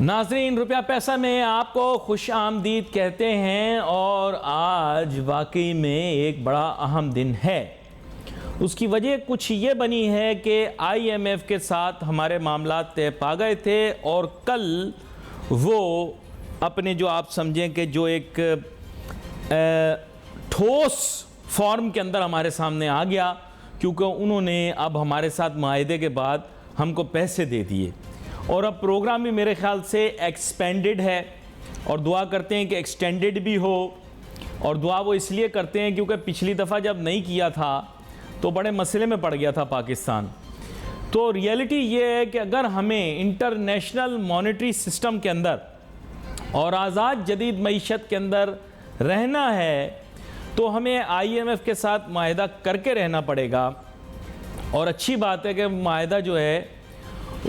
नाज़रीन, रुपया पैसा में आपको खुश आमदीद कहते हैं और आज वाकई में एक बड़ा अहम दिन है। उसकी वजह कुछ ये बनी है कि IMF के साथ हमारे मामला तय पा गए थे और कल वो अपने जो आप समझें कि जो एक ठोस फॉर्म के अंदर हमारे सामने आ गया, क्योंकि उन्होंने अब हमारे साथ मुआहदे के बाद हमको पैसे दे दिए और अब प्रोग्राम भी मेरे ख्याल से एक्सपेंडेड है और दुआ करते हैं कि एक्सटेंडेड भी हो। और दुआ वो इसलिए करते हैं क्योंकि पिछली दफ़ा जब नहीं किया था तो बड़े मसले में पड़ गया था पाकिस्तान। तो रियलिटी ये है कि अगर हमें इंटरनेशनल मॉनेटरी सिस्टम के अंदर और आज़ाद जदीद मईशत के अंदर रहना है तो हमें IMF के साथ मुआहदा करके रहना पड़ेगा। और अच्छी बात है कि मुआहदा जो है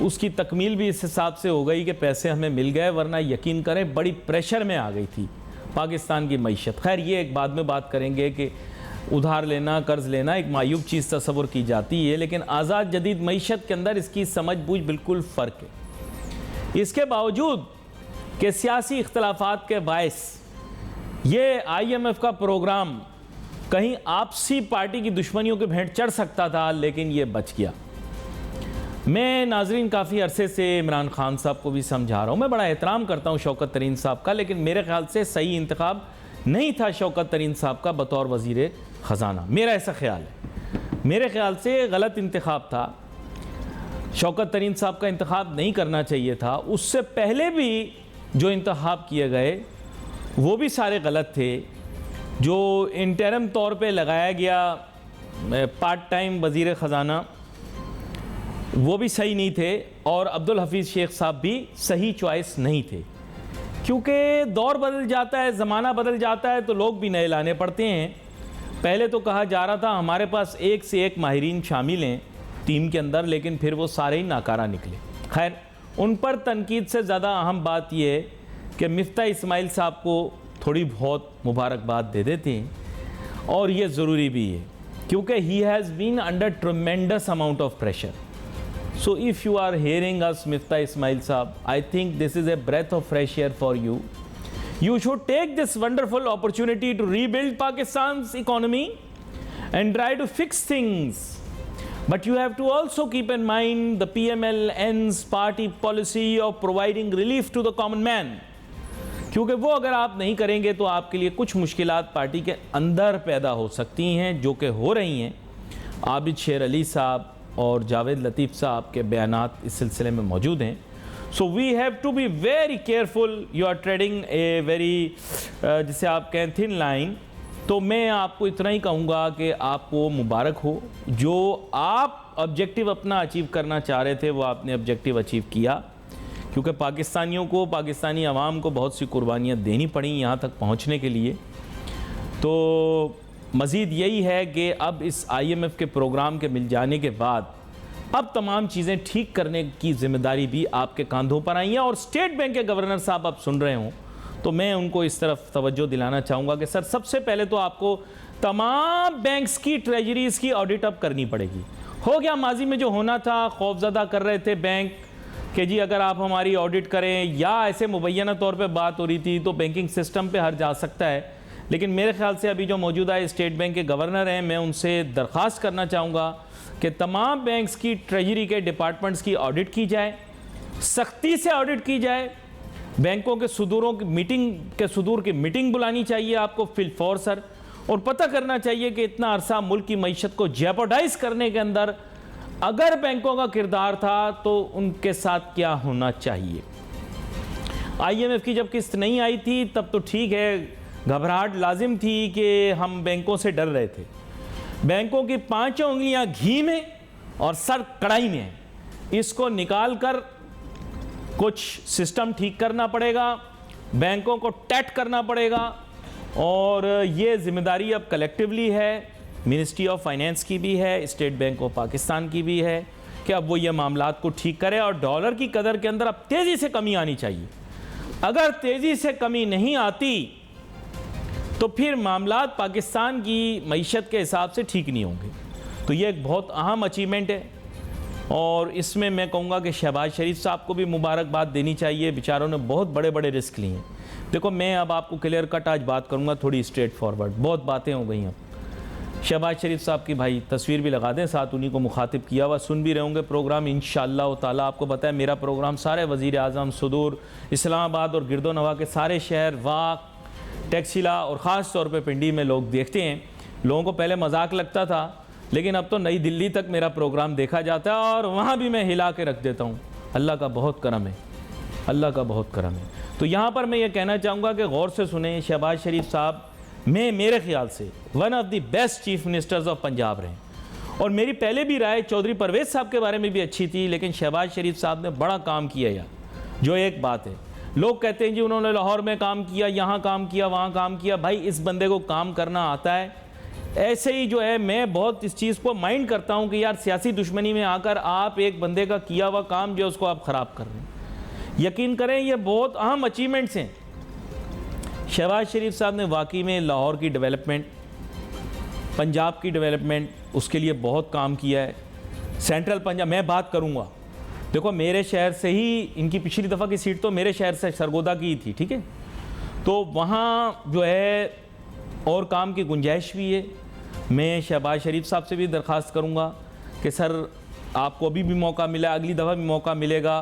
उसकी तकमील भी इस हिसाब से हो गई कि पैसे हमें मिल गए, वरना यकीन करें बड़ी प्रेशर में आ गई थी पाकिस्तान की मईशत। खैर ये एक बाद में बात करेंगे कि उधार लेना, कर्ज लेना एक मायूब चीज़ तस्वुर की जाती है, लेकिन आज़ाद जदीद मईशत के अंदर इसकी समझ बूझ बिल्कुल फ़र्क है। इसके बावजूद कि सियासी इख्तलाफात के बायस ये IMF का प्रोग्राम कहीं आपसी पार्टी की दुश्मनियों के भेंट चढ़ सकता था, लेकिन ये बच गया। मैं नाजरीन काफ़ी अरसे से इमरान खान साहब को भी समझा रहा हूँ, मैं बड़ा एहतराम करता हूँ शौकत तरीन साहब का, लेकिन मेरे ख्याल से सही इंतखाब नहीं था शौकत तरीन साहब का बतौर वज़ीर ख़जाना। मेरा ऐसा ख्याल है, मेरे ख्याल से गलत इंतखाब था। शौकत तरीन साहब का इंतखाब नहीं करना चाहिए था। उससे पहले भी जो इंतखाब किए गए वो भी सारे गलत थे। जो इंटरम तौर पे लगाया गया पार्ट टाइम वज़ीर ख़जाना वो भी सही नहीं थे और अब्दुल हफीज़ शेख साहब भी सही चॉइस नहीं थे, क्योंकि दौर बदल जाता है, ज़माना बदल जाता है तो लोग भी नए लाने पड़ते हैं। पहले तो कहा जा रहा था हमारे पास एक से एक माहिरीन शामिल हैं टीम के अंदर, लेकिन फिर वो सारे ही नाकारा निकले। खैर उन पर तनकीद से ज़्यादा अहम बात यह है कि मिफ्ता इस्माइल साहब को थोड़ी बहुत मुबारकबाद दे देते हैं और ये ज़रूरी भी है, क्योंकि he has been under tremendous amount of pressure. So if you are hearing us, Mifta Ismail Saab, I think this is a breath of fresh air for you. You should take this wonderful opportunity to rebuild Pakistan's economy and try to fix things. But you have to also keep in mind the PMLN's party policy of providing relief to the common man. क्योंकि वो अगर आप नहीं करेंगे तो आपके लिए कुछ मुश्किलात पार्टी के अंदर पैदा हो सकती हैं, जो कि हो रही हैं। आबिद शेर अली साहब और जावेद लतीफ़ साहब के बयानात इस सिलसिले में मौजूद हैं। So we have to be very careful, you are treading a very जिसे आप कहें थिन लाइन। तो मैं आपको इतना ही कहूँगा कि आपको मुबारक हो, जो आप ऑब्जेक्टिव अपना अचीव करना चाह रहे थे वो आपने ऑब्जेक्टिव अचीव किया, क्योंकि पाकिस्तानियों को, पाकिस्तानी अवाम को बहुत सी कुर्बानियाँ देनी पड़ी यहाँ तक पहुँचने के लिए। तो मज़ीद यही है कि अब इस IMF के प्रोग्राम के मिल जाने के बाद अब तमाम चीज़ें ठीक करने की ज़िम्मेदारी भी आपके कंधों पर आई है। और स्टेट बैंक के गवर्नर साहब आप सुन रहे हों तो मैं उनको इस तरफ तवज्जो दिलाना चाहूँगा कि सर, सबसे पहले तो आपको तमाम बैंक्स की ट्रेजरीज़ की ऑडिट अप करनी पड़ेगी। हो गया माजी में जो होना था, खौफज़दा कर रहे थे बैंक कि जी अगर आप हमारी ऑडिट करें, या ऐसे मुबैना तौर पर बात हो रही थी तो बैंकिंग सिस्टम पर हर जा सकता है। लेकिन मेरे ख्याल से अभी जो मौजूदा स्टेट बैंक के गवर्नर हैं, मैं उनसे दरख्वास्त करना चाहूँगा कि तमाम बैंक्स की ट्रेजरी के डिपार्टमेंट्स की ऑडिट की जाए, सख्ती से ऑडिट की जाए। बैंकों के सुदूरों की मीटिंग बुलानी चाहिए आपको फिलफौर सर, और पता करना चाहिए कि इतना अरसा मुल्क की मईशत को जेपोडाइज करने के अंदर अगर बैंकों का किरदार था तो उनके साथ क्या होना चाहिए। IMF की जब किस्त नहीं आई थी तब तो ठीक है, घबराहट लाजिम थी कि हम बैंकों से डर रहे थे। बैंकों की पांचों उंगलियां घी में और सर कढ़ाई में है। इसको निकाल कर कुछ सिस्टम ठीक करना पड़ेगा, बैंकों को टैट करना पड़ेगा, और ये जिम्मेदारी अब कलेक्टिवली है, मिनिस्ट्री ऑफ फाइनेंस की भी है, स्टेट बैंक ऑफ पाकिस्तान की भी है कि अब वो ये मामलात को ठीक करे। और डॉलर की कदर के अंदर अब तेज़ी से कमी आनी चाहिए। अगर तेज़ी से कमी नहीं आती तो फिर मामलात पाकिस्तान की मईशत के हिसाब से ठीक नहीं होंगे। तो ये एक बहुत अहम अचीवमेंट है। और इसमें मैं कहूँगा कि शहबाज शरीफ साहब को भी मुबारकबाद देनी चाहिए, बेचारों ने बहुत बड़े बड़े रिस्क लिए हैं। देखो मैं अब आपको क्लियर कट आज बात करूँगा, थोड़ी स्ट्रेट फॉरवर्ड, बहुत बातें हो गई अब। शहबाज शरीफ साहब की भाई तस्वीर भी लगा दें, साथ उन्हीं को मुखातिब किया हुआ, सुन भी रहे होंगे प्रोग्राम इंशाअल्लाह ताला। आपको पता है मेरा प्रोग्राम सारे वज़ीर आज़म, सुदूर, इस्लामाबाद और गिरदो नवा के सारे शहर, वाक, टैक्सिला और ख़ास तौर पे पिंडी में लोग देखते हैं। लोगों को पहले मजाक लगता था, लेकिन अब तो नई दिल्ली तक मेरा प्रोग्राम देखा जाता है और वहाँ भी मैं हिला के रख देता हूँ। अल्लाह का बहुत करम है, अल्लाह का बहुत करम है। तो यहाँ पर मैं ये कहना चाहूँगा कि गौर से सुने, शहबाज शरीफ साहब मेरे ख्याल से one of the best chief ministers of Punjab रहे, और मेरी पहले भी राय चौधरी परवेज़ साहब के बारे में भी अच्छी थी, लेकिन शहबाज शरीफ साहब ने बड़ा काम किया यार। जो एक बात है, लोग कहते हैं जी उन्होंने लाहौर में काम किया, यहाँ काम किया, वहाँ काम किया। भाई इस बंदे को काम करना आता है। ऐसे ही जो है मैं बहुत इस चीज़ को माइंड करता हूँ कि यार सियासी दुश्मनी में आकर आप एक बंदे का किया हुआ काम जो है उसको आप ख़राब कर रहे हैं। यकीन करें ये बहुत अहम अचीवमेंट्स हैं। शहबाज शरीफ साहब ने वाकई में लाहौर की डेवलपमेंट, पंजाब की डेवलपमेंट, उसके लिए बहुत काम किया है। सेंट्रल पंजाब मैं बात करूँगा, देखो मेरे शहर से ही इनकी पिछली दफ़ा की सीट तो मेरे शहर से सरगोदा की थी, ठीक है। तो वहाँ जो है और काम की गुंजाइश भी है। मैं शहबाज शरीफ साहब से भी दरख्वास्त करूँगा कि सर आपको अभी भी मौका मिला, अगली दफ़ा भी मौका मिलेगा,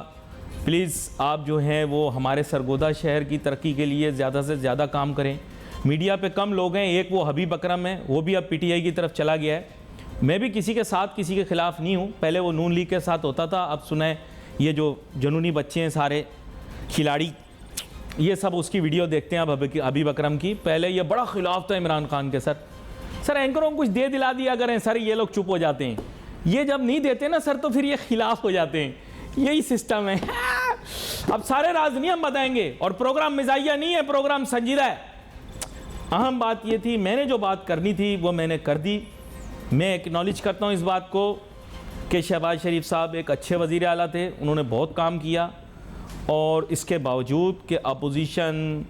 प्लीज़ आप जो हैं वो हमारे सरगोदा शहर की तरक्की के लिए ज़्यादा से ज़्यादा काम करें। मीडिया पे कम लोग हैं, एक वो हबीब अकरम है, वो भी अब पीटीआई की तरफ चला गया है। मैं भी किसी के साथ किसी के ख़िलाफ़ नहीं हूँ, पहले वो नून लीग के साथ होता था, अब सुनाए ये जो जुनूनी बच्चे हैं सारे खिलाड़ी, ये सब उसकी वीडियो देखते हैं अब हबीब अकरम की। पहले ये बड़ा खिलाफ था इमरान खान के। सर एंकरों को कुछ दे दिला दिया करें सर, ये लोग चुप हो जाते हैं। ये जब नहीं देते ना सर तो फिर ये खिलाफ हो जाते हैं, यही सिस्टम है। अब सारे राज नहीं हम बताएंगे, और प्रोग्राम मिजाइया नहीं है, प्रोग्राम संजीदा है। अहम बात ये थी, मैंने जो बात करनी थी वो मैंने कर दी। मैं एक्नॉलेज करता हूँ इस बात को कि शहबाज शरीफ साहब एक अच्छे वज़ीर आला थे, उन्होंने बहुत काम किया, और इसके बावजूद कि अपोजिशन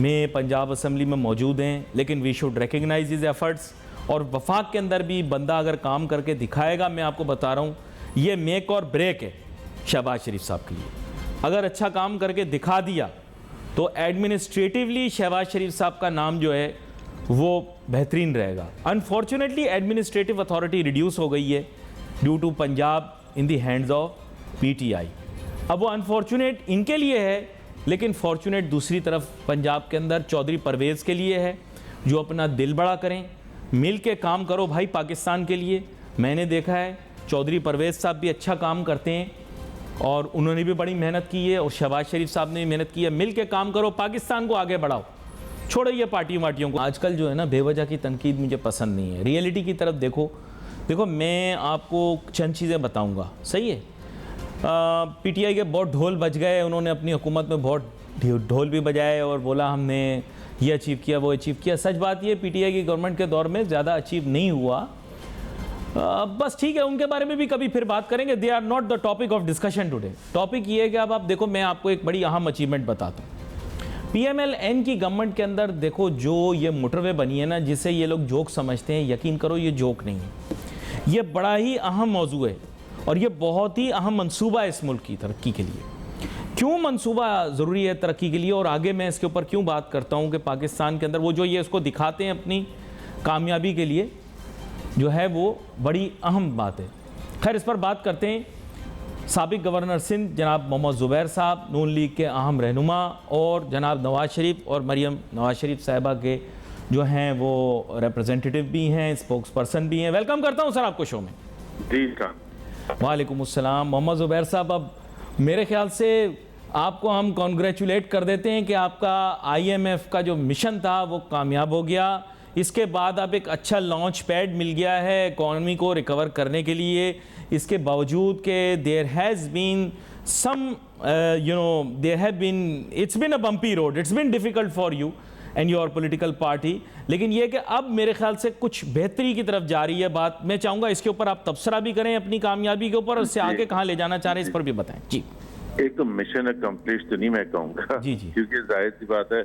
में पंजाब असम्बली में मौजूद हैं, लेकिन we should recognize his efforts. और वफाक के अंदर भी बंदा अगर काम करके दिखाएगा, मैं आपको बता रहा हूँ ये मेक और ब्रेक है शहबाज शरीफ साहब के लिए। अगर अच्छा काम करके दिखा दिया तो एडमिनिस्ट्रेटिवली शहबाज शरीफ साहब का नाम जो है वो बेहतरीन रहेगा। अनफॉर्चुनेटली एडमिनिस्ट्रेटिव अथॉरिटी रिड्यूस हो गई है due to Punjab in the hands of PTI. अब वो अनफॉर्चुनेट इनके लिए है, लेकिन फॉर्चुनेट दूसरी तरफ पंजाब के अंदर चौधरी परवेज़ के लिए है, जो अपना दिल बड़ा करें, मिल के काम करो भाई पाकिस्तान के लिए। मैंने देखा है चौधरी परवेज़ साहब भी अच्छा काम करते हैं और उन्होंने भी बड़ी मेहनत की है, और शहबाज शरीफ साहब ने भी मेहनत की है। मिल के काम करो, पाकिस्तान को आगे बढ़ाओ, छोड़ो ये पार्टियों वार्टियों को। आजकल जो है ना बेवजह की तनकीद मुझे पसंद नहीं है। रियलिटी की तरफ देखो मैं आपको चंद चीज़ें बताऊँगा, सही है। पीटीआई के बहुत ढोल बज गए, उन्होंने अपनी हुकूमत में बहुत ढोल भी बजाए और बोला हमने ये अचीव किया, वो अचीव किया। सच बात ये पीटीआई की गवर्नमेंट के दौर में ज़्यादा अचीव नहीं हुआ। बस ठीक है, उनके बारे में भी कभी फिर बात करेंगे। They are not the topic of discussion today. Topic ये है कि अब आप देखो, मैं आपको एक बड़ी अहम अचीवमेंट बताता हूँ। पीएमएल-एन की गवर्नमेंट के अंदर देखो, जो ये मोटरवे बनी है ना, जिसे ये लोग जोक समझते हैं, यकीन करो ये जोक नहीं है। ये बड़ा ही अहम मौजू है और ये बहुत ही अहम मंसूबा है इस मुल्क की तरक्की के लिए। क्यों मंसूबा ज़रूरी है तरक्की के लिए, और आगे मैं इसके ऊपर क्यों बात करता हूँ कि पाकिस्तान के अंदर वो जो ये इसको दिखाते हैं अपनी कामयाबी के लिए, जो है वो बड़ी अहम बात है। खैर इस पर बात करते हैं। साबिक गवर्नर सिंध जनाब मोहम्मद ज़ुबैर साहब, नून लीग के अहम रहनुमा, और जनाब नवाज़ शरीफ और मरियम नवाज़ शरीफ साहिबा के जो हैं वो रिप्रेजेंटेटिव भी हैं, स्पोक्स पर्सन भी हैं। वेलकम करता हूँ सर आपको शो में। जी सर। वालेकुम अस्सलाम। मोहम्मद ज़ुबैर साहब, अब मेरे ख्याल से आपको हम कॉन्ग्रेचुलेट कर देते हैं कि आपका IMF का जो मिशन था वो कामयाब हो गया। इसके बाद अब एक अच्छा लॉन्च पैड मिल गया है इकॉनमी को रिकवर करने के लिए। इसके बावजूद कि there has been some it's been a bumpy road, it's been difficult for you and your political party, लेकिन ये कि अब मेरे ख्याल से कुछ बेहतरी की तरफ जा रही है बात। मैं चाहूँगा इसके ऊपर आप तबसरा भी करें अपनी कामयाबी के ऊपर, और इससे आगे कहाँ ले जाना चाह रहे हैं इस पर भी बताएं। जी, एक तो मिशन अकम्प्लिश तो नहीं मैं कहूँगा, जी, क्योंकि जाहिर सी बात है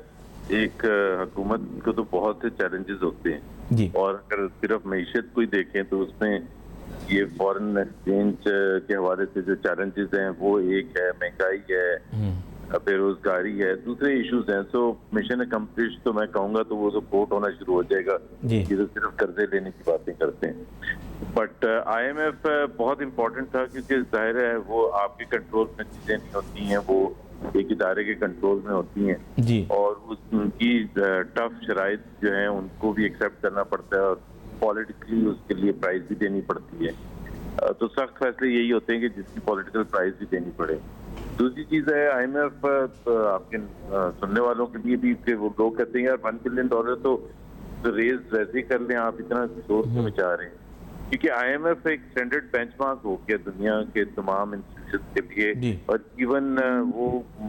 एक हुकूमत को तो बहुत से चैलेंजेस होते हैं जी, और अगर सिर्फ मईशत को ही देखें तो उसमें ये फॉरेन एक्सचेंज के हवाले से जो चैलेंजेस हैं वो एक है, महंगाई है, बेरोजगारी है, दूसरे इश्यूज हैं। सो मिशन अकम्प्लिश तो मैं कहूँगा तो वो तो कोट होना शुरू हो जाएगा, ये तो सिर्फ कर्जे लेने की बातें करते हैं। बट IMF बहुत इम्पोर्टेंट था क्योंकि जाहिर है वो आपके कंट्रोल में चीजें नहीं होती हैं, वो एक इदारे के कंट्रोल में होती हैं जी। और उनकी टफ शराइत जो है उनको भी एक्सेप्ट करना पड़ता है और पॉलिटिकली उसके लिए प्राइस भी देनी पड़ती है। तो सख्त फैसले यही होते हैं कि जिसकी पॉलिटिकल प्राइस भी देनी पड़े। दूसरी चीज है IMF आपके सुनने वालों के लिए भी कि वो लोग कहते हैं यार $1 बिलियन तो रेज वैसे ही कर लें, आप इतना जोर से बचा रहे हैं, क्योंकि IMF एक स्टैंडर्ड बेंचमार्क हो गया दुनिया के तमाम इंस्टीट्यूशन के लिए। और इवन वो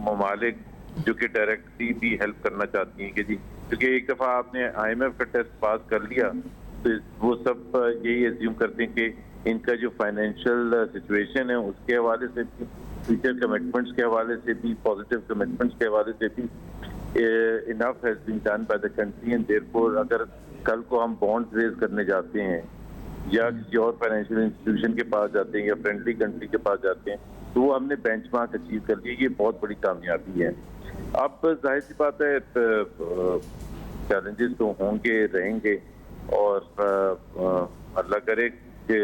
ममालिक जो कि डायरेक्टली भी हेल्प करना चाहती हैं कि जी, क्योंकि एक दफा आपने IMF का टेस्ट पास कर लिया तो वो सब यही एज्यूम करते हैं कि इनका जो फाइनेंशियल सिचुएशन है उसके हवाले से भी, फ्यूचर कमिटमेंट्स के हवाले से भी, पॉजिटिव कमिटमेंट्स के हवाले से भी enough has been done by the country and therefore अगर कल को हम बॉन्ड्स रेज करने जाते हैं या किसी और फाइनेंशियल इंस्टीट्यूशन के पास जाते हैं या फ्रेंडली कंट्री के पास जाते हैं तो वो हमने बेंचमार्क अचीव कर लिया, ये बहुत बड़ी कामयाबी है। अब जाहिर सी बात है चैलेंजेस तो होंगे, रहेंगे और अल्लाह करे कि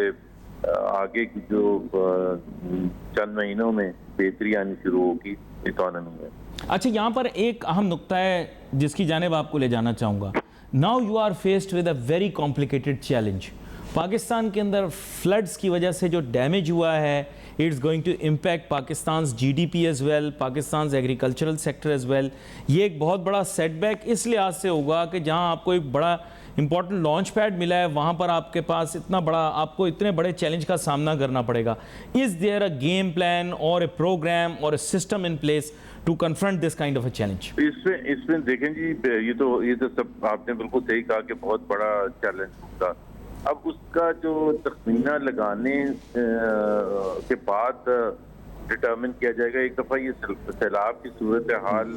आगे की जो चंद महीनों में बेहतरी आनी शुरू होगी इकोनॉमी में। अच्छा, यहाँ पर एक अहम नुक्ता है जिसकी जानिब आपको ले जाना चाहूँगा। Now you are faced with a very complicated challenge. Pakistan के अंदर फ्लड्स की वजह से जो डैमेज हुआ है, it's going to impact Pakistan GDP as well, Pakistan agricultural sector as well. ये एक बहुत बड़ा सेटबैक इस लिहाज से होगा कि जहाँ आपको एक बड़ा इंपॉर्टेंट लॉन्च पैड मिला है, वहाँ पर आपके पास आपको इतने बड़े चैलेंज का सामना करना पड़ेगा। Is there a game plan or a program or a system in place to confront this kind of a challenge? इसमें देखें जी, ये तो सब आपने बिल्कुल सही कहा कि बहुत बड़ा चैलेंज होगा। अब उसका जो तखमीना लगाने के बाद डिटर्मिन किया जाएगा। एक दफा ये सैलाब की सूरत हाल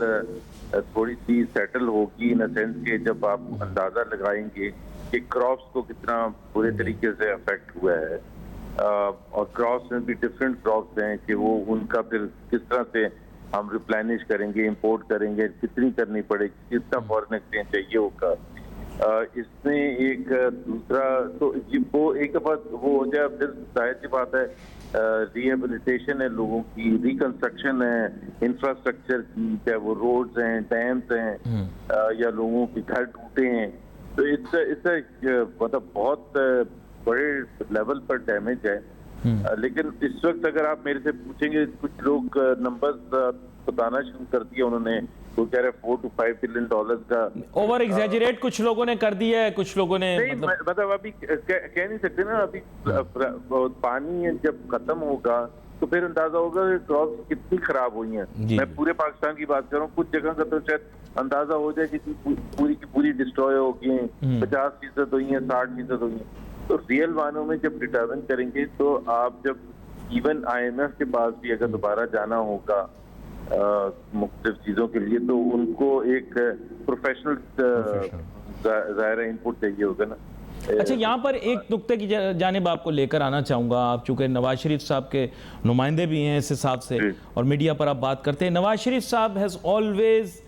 थोड़ी सी सेटल होगी इन सेंस के जब आप अंदाजा लगाएंगे कि क्रॉप्स को कितना पूरे तरीके से अफेक्ट हुआ है और क्रॉप्स में भी डिफरेंट क्रॉप्स हैं कि वो उनका फिर किस तरह से हम रिप्लेनिश करेंगे, इंपोर्ट करेंगे, कितनी करनी पड़ेगी, कितना फॉरेन एक्सचेंज चाहिए होगा। इसमें एक दूसरा तो वो एक दफा वो हो जाए, फिर जाहिर सी बात है रिहेबिलिटेशन है लोगों की, रिकंस्ट्रक्शन है इंफ्रास्ट्रक्चर की, चाहे वो रोड्स हैं, डैम्स हैं या लोगों के घर टूटे हैं। तो इससे मतलब बहुत बड़े लेवल पर डैमेज है। लेकिन इस वक्त अगर आप मेरे से पूछेंगे, कुछ लोग नंबर्स बताना शुरू कर दिया उन्होंने, वो कह रहे $4 to $5 बिलियन का ओवर एग्जैजरेट कुछ लोगों ने कर दिया है, कुछ लोगों ने मतलब अभी कह नहीं सकते ना। अभी पानी जब खत्म होगा तो फिर अंदाजा होगा कि क्रॉप्स कितनी खराब हुई हैं। मैं पूरे पाकिस्तान की बात कर रहा हूँ, कुछ जगह का तो शायद अंदाजा हो जाए कि पूरी की पूरी डिस्ट्रॉय हो गई हैं, 50% हुई है, 60% हुई है। तो रियल मानों में जब डिटर्मिन करेंगे तो आप जब इवन IMF के पास भी अगर दोबारा जाना होगा मुख्तलिफ चीजों के लिए तो उनको एक प्रोफेशनल ज़ाहिर इनपुट चाहिए होगा ना। अच्छा, यहाँ पर एक नुक्ते की जानिब आपको लेकर आना चाहूँगा। आप चूँकि नवाज शरीफ साहब के नुमाइंदे भी हैं इस हिसाब से और मीडिया पर आप बात करते हैं, नवाज शरीफ साहब has always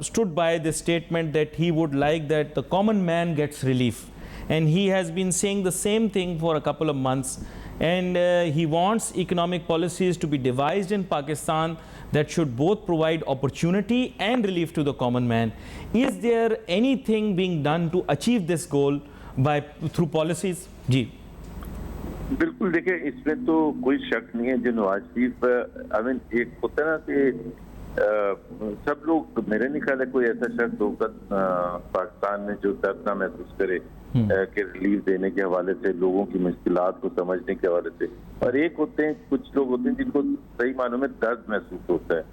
stood by the statement that he would like that the common man gets relief, and he has been saying the same thing for a couple of months, and he wants economic policies to be devised in Pakistan that should both provide opportunity and relief to the common man. Is there anything being done to achieve this goal through policies? जी बिल्कुल, देखिए इसमें तो कोई शक नहीं है। जो नवाज शरीफ एक होता है ना कि सब लोग, मेरे नहीं ख्याल है कोई ऐसा शख्स होगा पाकिस्तान में जो दर्द ना महसूस करे कि रिलीफ देने के हवाले से, लोगों की मुश्किलात को समझने के हवाले से। और एक होते हैं, कुछ लोग होते हैं जिनको सही मानों में दर्द महसूस होता है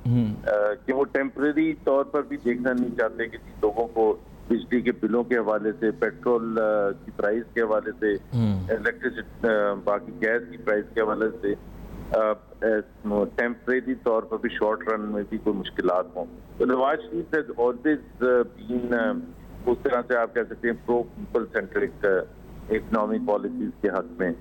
कि वो टेम्परेरी तौर पर भी देखना नहीं चाहते कि लोगों को बिजली के बिलों के हवाले से, पेट्रोल की प्राइस के हवाले से, इलेक्ट्रिसिटी बाकी गैस की प्राइस के हवाले से टेम्परेरी तौर पर भी शॉर्ट रन में भी कोई मुश्किलात हों। तो Nawaz Sharif has always been उस तरह से आप कह सकते हैं pro people centric economic policies के हक में।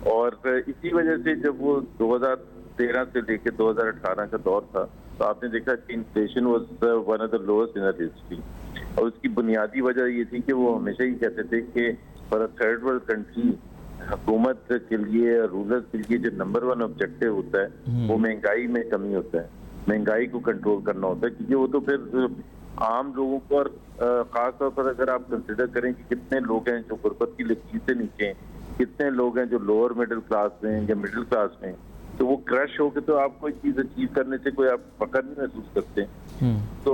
और इसी वजह से जब वो 2013 से लेकर 2018 का दौर था, तो आपने देखा कि inflation was one of the lowest in history. और उसकी बुनियादी वजह ये थी कि वो हमेशा ही कहते थे कि for a third world country, हुकूमत के लिए, रूलर्स के लिए जो नंबर वन ऑब्जेक्टिव होता है वो महंगाई में कमी होता है, महंगाई को कंट्रोल करना होता है, क्योंकि वो तो फिर आम लोगों को, और खासतौर पर अगर आप कंसिडर करें कि कितने लोग हैं जो गुर्बत की लकीर से नीचे हैं, कितने लोग हैं जो लोअर मिडिल क्लास में हैं या मिडिल क्लास में हैं, तो वो क्रश हो के तो आप कोई चीज अचीव करने से कोई आप फखर नहीं महसूस करते। तो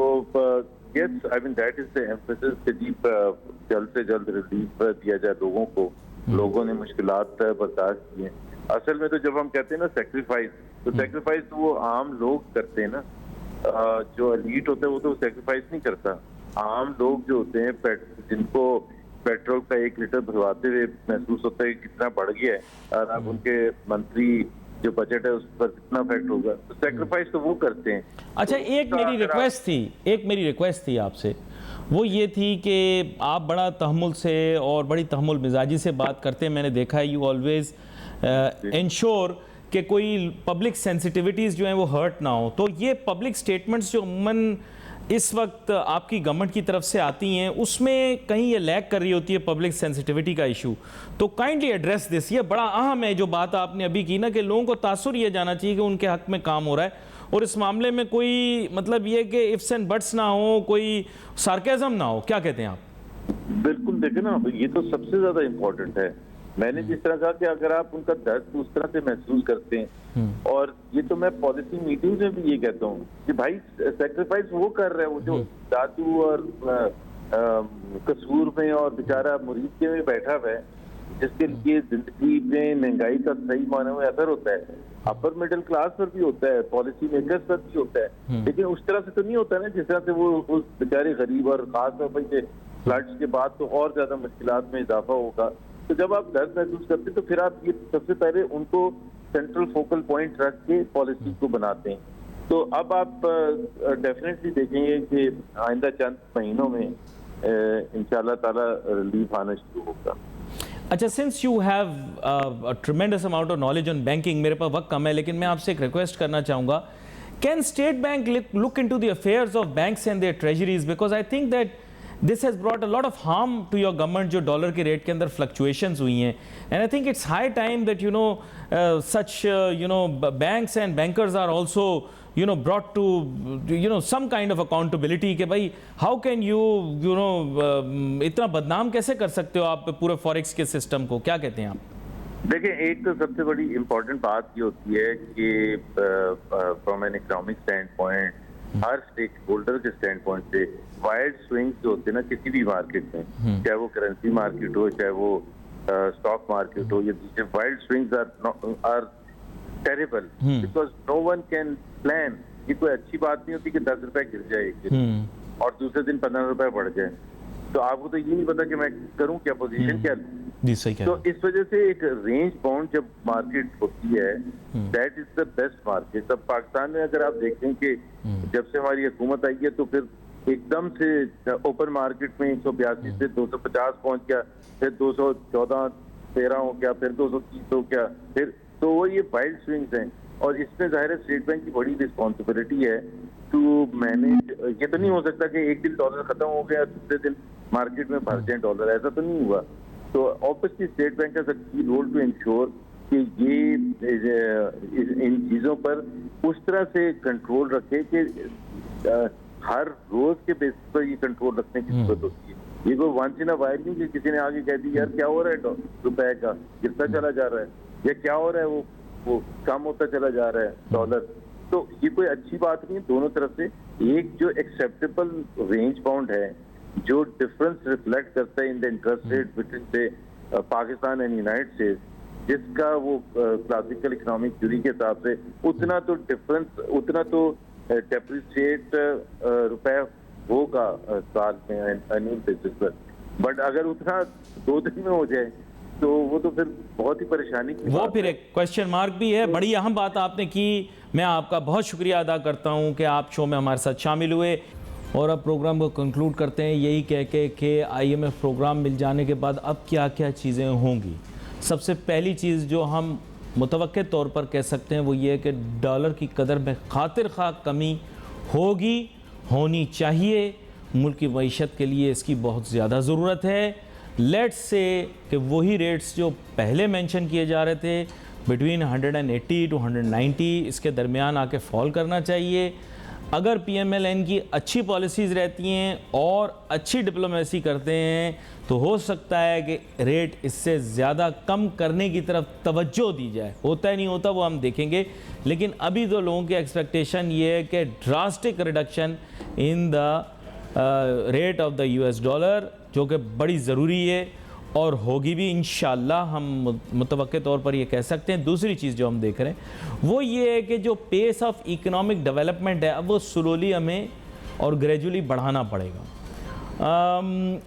yes, I mean that is the emphasis कि जी जल्द से जल्द रिलीफ दिया जाए लोगों को। लोगों ने मुश्किलात बर्दाश्त की हैं। असल में तो जब हम कहते हैं ना सेक्रीफाइस, तो सेक्रीफाइस तो वो आम लोग करते हैं ना। जो एलीट होता है वो तो सेक्रीफाइस नहीं करता। आम लोग जो होते हैं, जिनको पेट्रोल का 1 लीटर भरवाते हुए महसूस होता है कि कितना बढ़ गया है, और अब उनके मंथली जो बजट है उस पर कितना इफेक्ट होगा, तो सेक्रीफाइस तो वो करते हैं। अच्छा, तो एक मेरी रिक्वेस्ट थी आपसे, वो ये थी कि आप बड़ा तहम्मुल से और बड़ी तहम्मुल मिजाजी से बात करते हैं। मैंने देखा है यू ऑलवेज इंश्योर कि कोई पब्लिक सेंसिटिविटीज़ जो हैं वो हर्ट ना हो। तो ये पब्लिक स्टेटमेंट्स जो अमूमन इस वक्त आपकी गवर्नमेंट की तरफ से आती हैं, उसमें कहीं ये लैग कर रही होती है पब्लिक सेंसिटिविटी का इशू। तो काइंडली एड्रेस दिस। ये बड़ा अहम है जो बात आपने अभी की ना, कि लोगों को तासुर ये जाना चाहिए कि उनके हक में काम हो रहा है, और इस मामले में कोई मतलब ये कि इफ्स एंड बट्स ना हो, कोई सार्केज़म ना हो। क्या कहते हैं आप? बिल्कुल, देखें ना, ये तो सबसे ज्यादा इम्पोर्टेंट है। मैंने जिस तरह कहा कि अगर आप उनका दर्द उस तरह से महसूस करते हैं, और ये तो मैं पॉलिसी मीटिंग में भी ये कहता हूँ कि भाई सेक्रीफाइस वो कर रहे हैं, वो जो दादू और कसूर में और बेचारा मुरीद के में बैठा हुआ है, जिसके लिए जिंदगी में महंगाई का सही मायने में असर होता है, अपर मिडिल क्लास पर भी होता है, पॉलिसी मेकर्स पर भी होता है, लेकिन उस तरह से तो नहीं होता ना जिस तरह से वो उस बेचारे गरीब, और खासतौर पर फ्लड्स के बाद तो और ज्यादा मुश्किलात में इजाफा होगा। तो जब आप दर्द महसूस करते हैं तो फिर आप ये सबसे पहले उनको सेंट्रल फोकल पॉइंट रख के पॉलिसी को बनाते हैं। तो अब आप डेफिनेटली देखेंगे कि आइंदा चंद महीनों में इंशाल्लाह ताला रिलीफ आना शुरू होगा। अच्छा, since you have a ट्रेमेंडस amount of knowledge on banking, मेरे पास वक्त कम है, लेकिन मैं आपसे एक रिक्वेस्ट करना चाहूँगा, can State Bank look into the affairs of banks and their treasuries, because I think that this has brought a lot of harm to your government जो डॉलर के रेट के अंदर फ्लक्चुएशंस हुई हैं, and I think it's high time that such banks and bankers are also brought to some kind of accountability कि भाई how can you इतना बदनाम कैसे कर सकते हो आप पूरे फॉरेक्स के सिस्टम को? क्या कहते हैं आप? देखिए, एक तो सबसे बड़ी इम्पोर्टेंट बात ये होती है कि from an economic standpoint, हर स्टेक होल्डर के स्टैंड पॉइंट से वाइड स्विंग्स जो होते हैं ना किसी भी मार्केट में, चाहे वो करेंसी मार्केट हो, चाहे वो स्टॉक मार्केट हो, ये दूसरे wide swings are terrible, because no one can plan. ये कोई अच्छी बात नहीं होती कि 10 रुपए गिर जाए एक दिन और दूसरे दिन 15 रुपए बढ़ जाए, तो आपको तो ये नहीं पता कि मैं करूं क्या, पोजीशन क्या लूं। तो इस वजह से एक रेंज बाउंड जब मार्केट होती है, that is the best market. अब पाकिस्तान में अगर आप देखें कि जब से हमारी हुकूमत आई है तो फिर एकदम से ओपन मार्केट में 182 से 250 पहुंच गया, फिर 214-13 हो गया, फिर 230 हो गया, फिर तो वो ये वाइल्ड स्विंग्स हैं, और इसमें जाहिर है स्टेट बैंक की बड़ी रिस्पॉन्सिबिलिटी है टू मैनेज। ये तो नहीं हो सकता कि एक दिन डॉलर खत्म हो गया दूसरे दिन मार्केट में भर जाए डॉलर, ऐसा तो नहीं हुआ। तो obviously state bank has a की रोल टू इंश्योर कि ये इन चीजों पर उस तरह से कंट्रोल रखे कि हर रोज के बेसिस पर ये कंट्रोल रखने की जरूरत होती है। ये कोई वंस इन अ वाइल नहीं कि किसी ने आगे कह दी यार क्या हो रहा है रुपए का गिरता चला जा रहा है, या क्या हो रहा है वो कम होता चला जा रहा है डॉलर। तो ये कोई अच्छी बात नहीं है दोनों तरफ से। एक जो एक्सेप्टेबल रेंज बाउंड है, जो डिफरेंस रिफ्लेक्ट करता है in the interest rate between से पाकिस्तान एंड यूनाइटेड स्टेट्स, जिसका वो क्लासिकल इकोनॉमिक थ्योरी के हिसाब से उतना तो डिफरेंस, उतना तो डेप्रिसिएट रुपए होगा साल में एनुअल बेसिस पर, बट अगर उतना 2 दिन में हो जाए तो वो तो फिर बहुत ही परेशानी की वो फिर एक क्वेश्चन मार्क भी है। बड़ी अहम बात आपने की, मैं आपका बहुत शुक्रिया अदा करता हूं कि आप शो में हमारे साथ शामिल हुए। और अब प्रोग्राम को कंक्लूड करते हैं यही कह के कि IMF प्रोग्राम मिल जाने के बाद अब क्या क्या चीज़ें होंगी। सबसे पहली चीज़ जो हम मुतवक्के तौर पर कह सकते हैं वो ये है कि डॉलर की कदर में खातिर खा कमी होनी चाहिए। मुल्क की मईशत के लिए इसकी बहुत ज़्यादा ज़रूरत है। लेट्स से कि वही रेट्स जो पहले मेंशन किए जा रहे थे बिटवीन 180 टू 190 इसके दरमियान आके फॉल करना चाहिए। अगर PMLN की अच्छी पॉलिसीज़ रहती हैं और अच्छी डिप्लोमेसी करते हैं तो हो सकता है कि रेट इससे ज़्यादा कम करने की तरफ तवज्जो दी जाए। होता है नहीं होता वो हम देखेंगे, लेकिन अभी तो लोगों की एक्सपेक्टेशन ये है कि drastic reduction in the rate of the US dollar, जो कि बड़ी ज़रूरी है और होगी भी इंशाअल्लाह, हम मुतवक्के तौर पर ये कह सकते हैं। दूसरी चीज़ जो हम देख रहे हैं वो ये है कि जो पेस ऑफ इकोनॉमिक डेवलपमेंट है अब वो स्लोली हमें और ग्रेजुअली बढ़ाना पड़ेगा।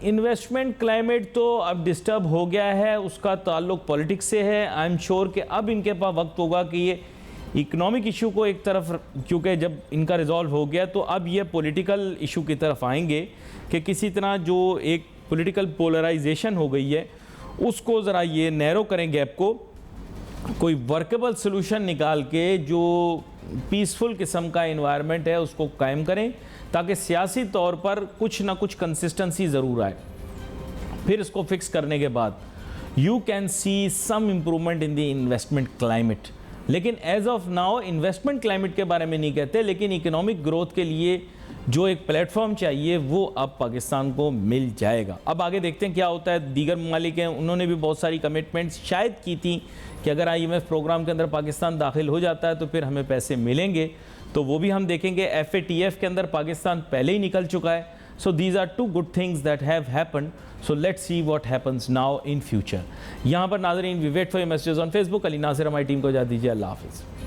इन्वेस्टमेंट क्लाइमेट तो अब डिस्टर्ब हो गया है, उसका ताल्लुक पॉलिटिक्स से है। आई एम श्योर कि अब इनके पास वक्त होगा कि ये इकोनॉमिक इशू को एक तरफ, क्योंकि जब इनका रिजॉल्व हो गया तो अब ये पॉलिटिकल इशू की तरफ आएंगे कि किसी तरह जो एक पॉलिटिकल पोलराइजेशन हो गई है उसको ज़रा ये नैरो करें गैप को, कोई वर्केबल सोल्यूशन निकाल के जो पीसफुल किस्म का एनवायरनमेंट है उसको कायम करें ताकि सियासी तौर पर कुछ ना कुछ कंसिस्टेंसी ज़रूर आए। फिर इसको फिक्स करने के बाद you can see some improvement in the investment climate. लेकिन as of now investment climate के बारे में नहीं कहते, लेकिन इकोनॉमिक ग्रोथ के लिए जो एक प्लेटफॉर्म चाहिए वो अब पाकिस्तान को मिल जाएगा। अब आगे देखते हैं क्या होता है। दीगर ममालिक हैं, उन्होंने भी बहुत सारी कमिटमेंट्स शायद की थी कि अगर IMF प्रोग्राम के अंदर पाकिस्तान दाखिल हो जाता है तो फिर हमें पैसे मिलेंगे, तो वो भी हम देखेंगे। FATF के अंदर पाकिस्तान पहले ही निकल चुका है। So these are two good things that have happened. So let's see what happens now in future. यहाँ पर नाज़रीन, we wait for your messages on Facebook. Ali Nasir हमारी टीम को इजाज़त दीजिए। अल्लाह हाफ़िज़।